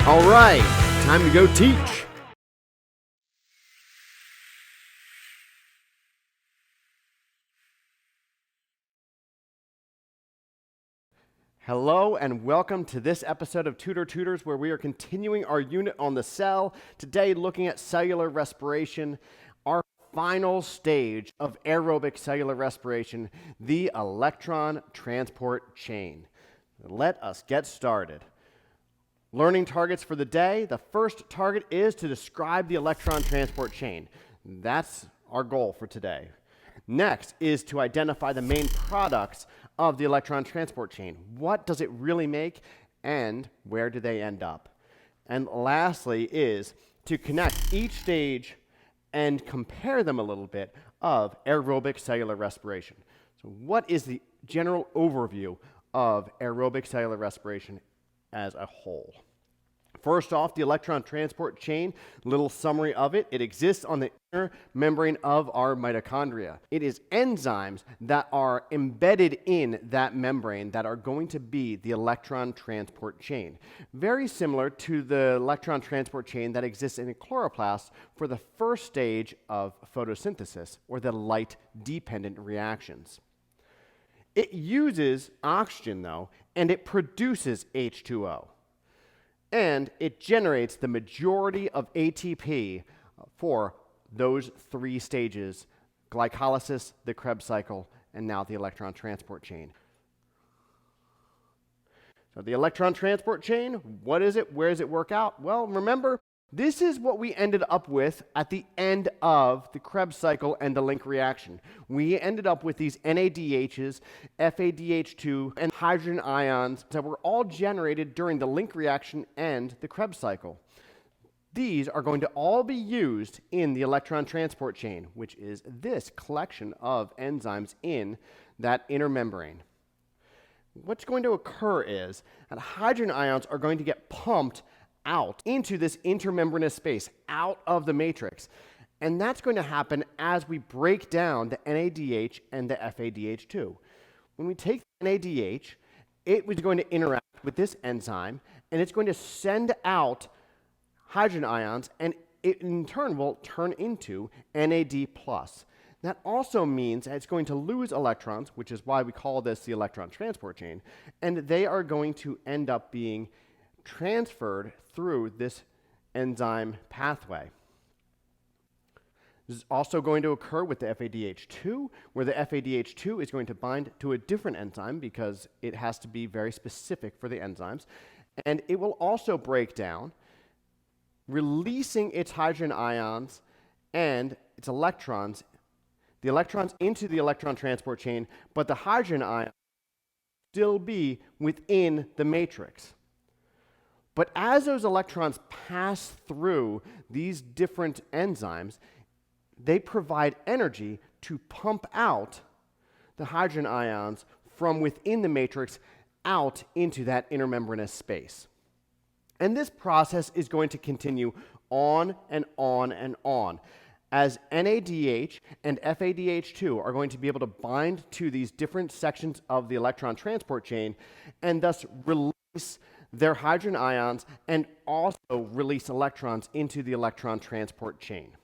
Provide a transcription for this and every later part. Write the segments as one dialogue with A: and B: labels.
A: All right, time to go teach. Hello and welcome to this episode of Tutors, where we are continuing our unit on the cell. Today, looking at cellular respiration, our final stage of aerobic cellular respiration, the electron transport chain. Let us get started. Learning targets for the day. The first target is to describe the electron transport chain. That's our goal for today. Next is to identify the main products of the electron transport chain. What does it really make, and where do they end up? And lastly is to connect each stage and compare them a little bit of aerobic cellular respiration. So what is the general overview of aerobic cellular respiration as a whole? First off, the electron transport chain, little summary of it. It exists on the inner membrane of our mitochondria. It is enzymes that are embedded in that membrane that are going to be the electron transport chain. Very similar to the electron transport chain that exists in a chloroplast for the first stage of photosynthesis, or the light-dependent reactions. It uses oxygen, though, and it produces H2O. And it generates the majority of ATP for those three stages: glycolysis, the Krebs cycle, and now the electron transport chain. So the electron transport chain, what is it? Where does it work out? Well, remember, this is what we ended up with at the end of the Krebs cycle and the link reaction. We ended up with these NADHs, FADH2, and hydrogen ions that were all generated during the link reaction and the Krebs cycle. These are going to all be used in the electron transport chain, which is this collection of enzymes in that inner membrane. What's going to occur is that hydrogen ions are going to get pumped out into this intermembranous space, out of the matrix. And that's going to happen as we break down the NADH and the FADH2. When we take the NADH, it was going to interact with this enzyme, and it's going to send out hydrogen ions, and it in turn will turn into NAD+. That also means it's going to lose electrons, which is why we call this the electron transport chain, and they are going to end up being transferred through this enzyme pathway. This is also going to occur with the FADH2, where the FADH2 is going to bind to a different enzyme because it has to be very specific for the enzymes. And it will also break down, releasing its hydrogen ions and its electrons, the electrons into the electron transport chain, but the hydrogen ions still be within the matrix. But as those electrons pass through these different enzymes, they provide energy to pump out the hydrogen ions from within the matrix out into that intermembranous space. And this process is going to continue on and on and on, as NADH and FADH2 are going to be able to bind to these different sections of the electron transport chain and thus release their hydrogen ions and also release electrons into the electron transport chain.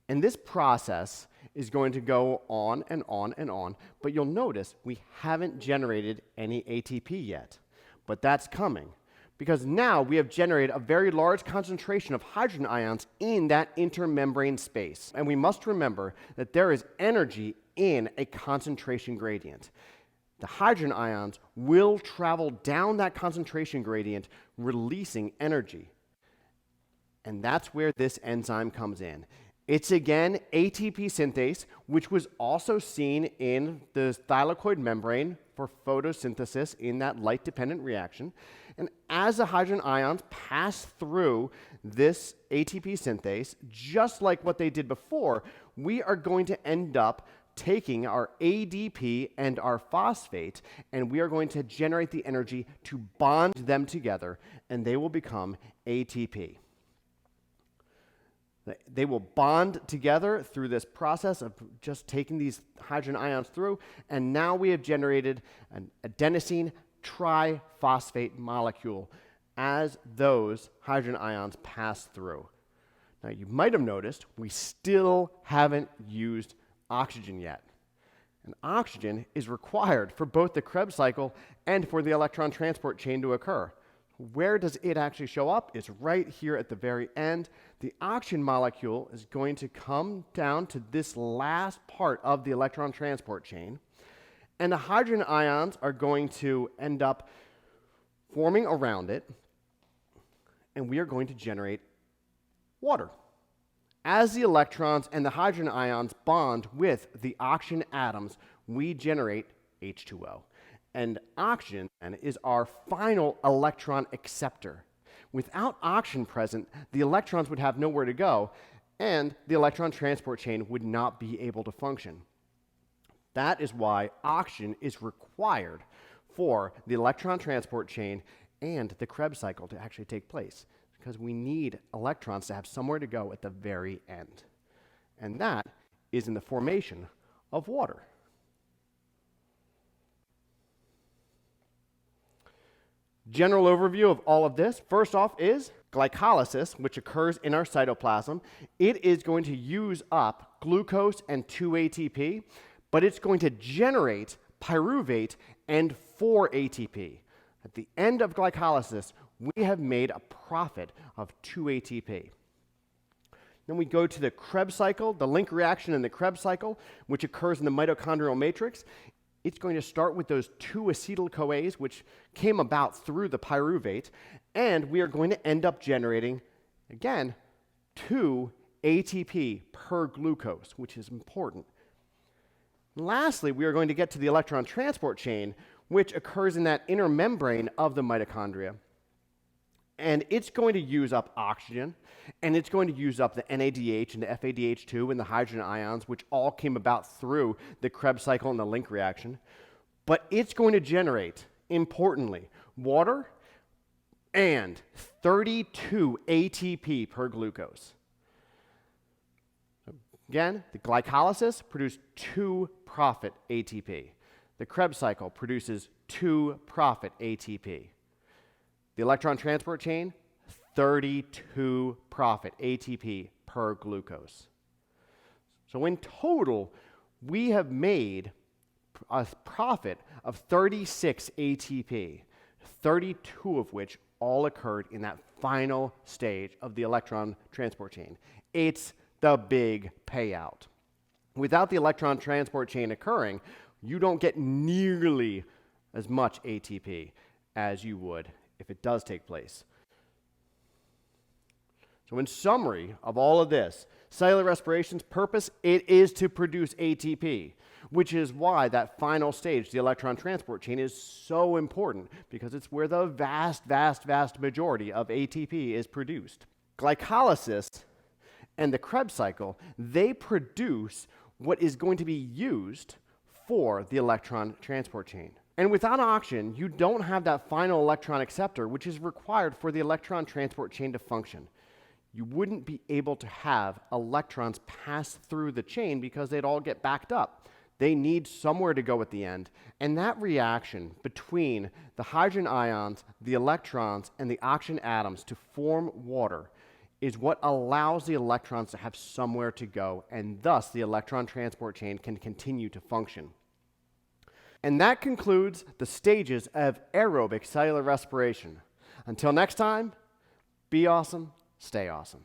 A: And this process is going to go on and on and on, but you'll notice we haven't generated any ATP yet, but that's coming, because now we have generated a very large concentration of hydrogen ions in that intermembrane space. And we must remember that there is energy in a concentration gradient. The hydrogen ions will travel down that concentration gradient, releasing energy. And that's where this enzyme comes in. It's again ATP synthase, which was also seen in the thylakoid membrane for photosynthesis in that light-dependent reaction. And as the hydrogen ions pass through this ATP synthase, just like what they did before, we are going to end up taking our ADP and our phosphate, and we are going to generate the energy to bond them together, and they will become ATP. They will bond together through this process of just taking these hydrogen ions through, and now we have generated an adenosine triphosphate molecule as those hydrogen ions pass through. Now, you might have noticed we still haven't used oxygen yet. And oxygen is required for both the Krebs cycle and for the electron transport chain to occur. Where does it actually show up? It's right here at the very end. The oxygen molecule is going to come down to this last part of the electron transport chain, and the hydrogen ions are going to end up forming around it, and we are going to generate water. As the electrons and the hydrogen ions bond with the oxygen atoms, we generate H2O. And oxygen is our final electron acceptor. Without oxygen present, the electrons would have nowhere to go, and the electron transport chain would not be able to function. That is why oxygen is required for the electron transport chain and the Krebs cycle to actually take place, because we need electrons to have somewhere to go at the very end. And that is in the formation of water. General overview of all of this. First off is glycolysis, which occurs in our cytoplasm. It is going to use up glucose and 2 ATP, but it's going to generate pyruvate and 4 ATP. At the end of glycolysis, we have made a profit of 2 ATP. Then we go to the Krebs cycle, the link reaction in the Krebs cycle, which occurs in the mitochondrial matrix. It's going to start with those 2 acetyl-CoAs, which came about through the pyruvate, and we are going to end up generating, again, 2 ATP per glucose, which is important. And lastly, we are going to get to the electron transport chain, which occurs in that inner membrane of the mitochondria. And it's going to use up oxygen, and it's going to use up the NADH and the FADH2 and the hydrogen ions, which all came about through the Krebs cycle and the link reaction. But it's going to generate, importantly, water and 32 ATP per glucose. Again, the glycolysis produced 2 profit ATP. The Krebs cycle produces 2 profit ATP. The electron transport chain, 32 profit ATP per glucose. So in total, we have made a profit of 36 ATP, 32 of which all occurred in that final stage of the electron transport chain. It's the big payout. Without the electron transport chain occurring, you don't get nearly as much ATP as you would if it does take place. So in summary of all of this, cellular respiration's purpose, it is to produce ATP, which is why that final stage, the electron transport chain, is so important, because it's where the vast majority of ATP is produced. Glycolysis and the Krebs cycle, they produce what is going to be used for the electron transport chain. And without oxygen, you don't have that final electron acceptor, which is required for the electron transport chain to function. You wouldn't be able to have electrons pass through the chain because they'd all get backed up. They need somewhere to go at the end. And that reaction between the hydrogen ions, the electrons, and the oxygen atoms to form water is what allows the electrons to have somewhere to go, and thus the electron transport chain can continue to function. And that concludes the stages of aerobic cellular respiration. Until next time, be awesome, stay awesome.